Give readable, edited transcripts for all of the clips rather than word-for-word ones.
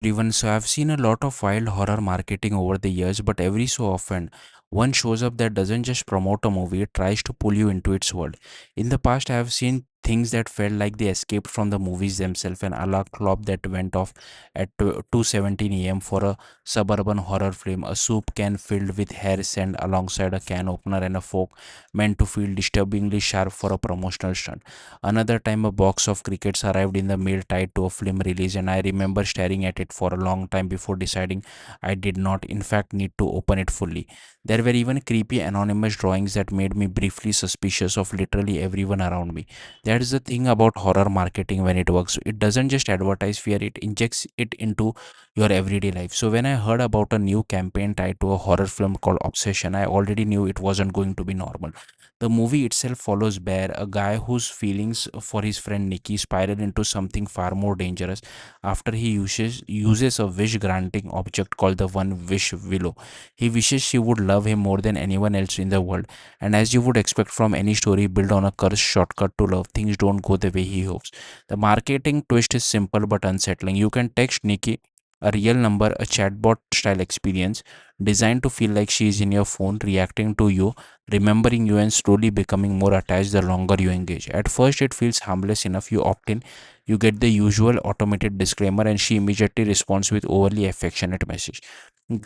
Everyone, so I've seen a lot of wild horror marketing over the years, but every so often, one shows up that doesn't just promote a movie, it tries to pull you into its world. In the past, I have seen things that felt like they escaped from the movies themselves. An alarm clock that went off at 2:17 a.m. for a suburban horror film, a soup can filled with hair sand alongside a can opener, and a fork meant to feel disturbingly sharp for a promotional stunt. Another time, a box of crickets arrived in the mail tied to a film release, and I remember staring at it for a long time before deciding I did not, in fact, need to open it fully. There were even creepy anonymous drawings that made me briefly suspicious of literally everyone around me. That is the thing about horror marketing when it works. It doesn't just advertise fear, it injects it into your everyday life. So, when I heard about a new campaign tied to a horror film called Obsession, I already knew it wasn't going to be normal. The movie itself follows Bear, a guy whose feelings for his friend Nikki spiral into something far more dangerous after he uses a wish granting object called the One Wish Willow. He wishes she would love him more than anyone else in the world, and as you would expect from any story built on a cursed shortcut to love, things don't go the way he hopes. The marketing twist is simple but unsettling. You can text Nikki a real number, a chatbot style experience designed to feel like she is in your phone, reacting to you, remembering you, and slowly becoming more attached the longer you engage. At first, it feels harmless enough. You opt in, you get the usual automated disclaimer, and she immediately responds with overly affectionate message.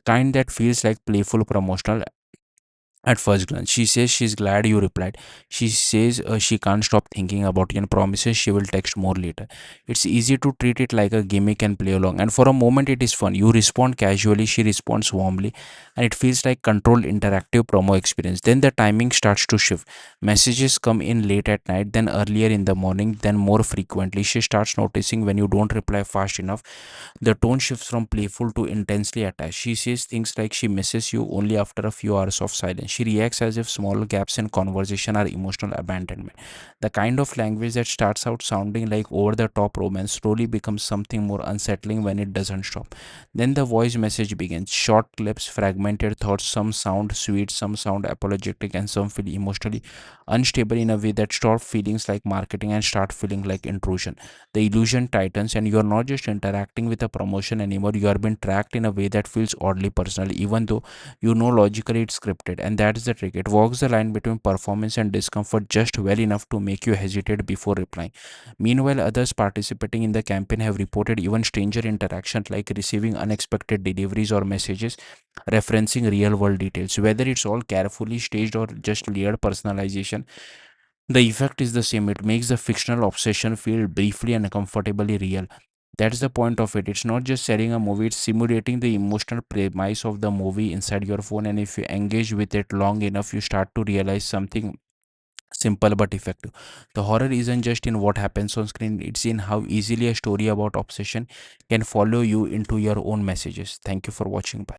Kind that feels like playful promotional at first glance. She says she's glad you replied. She says she can't stop thinking about you and promises she will text more later. It's easy to treat it like a gimmick and play along. And for a moment, it is fun. You respond casually, she responds warmly, and it feels like controlled interactive promo experience. Then the timing starts to shift. Messages come in late at night, then earlier in the morning, then more frequently. She starts noticing when you don't reply fast enough. The tone shifts from playful to intensely attached. She says things like she misses you only after a few hours of silence. She reacts as if small gaps in conversation are emotional abandonment. The kind of language that starts out sounding like over the top romance slowly becomes something more unsettling when it doesn't stop. Then the voice message begins. Short clips, fragmented thoughts, some sound sweet, some sound apologetic, and some feel emotionally unstable in a way that stop feelings like marketing and start feeling like intrusion. The illusion tightens, and you're not just interacting with a promotion anymore, you are being tracked in a way that feels oddly personal, even though you know logically it's scripted. And that's the trick. It walks the line between performance and discomfort just well enough to make you hesitate before replying. Meanwhile, others participating in the campaign have reported even stranger interactions, like receiving unexpected deliveries or messages referencing real world details. Whether it's all carefully staged or just layered personalization, the effect is the same. It makes the fictional obsession feel briefly and uncomfortably real. That's the point of it. It's not just selling a movie, it's simulating the emotional premise of the movie inside your phone. And if you engage with it long enough, you start to realize something simple but effective. The horror isn't just in what happens on screen, it's in how easily a story about obsession can follow you into your own messages. Thank you for watching. Bye.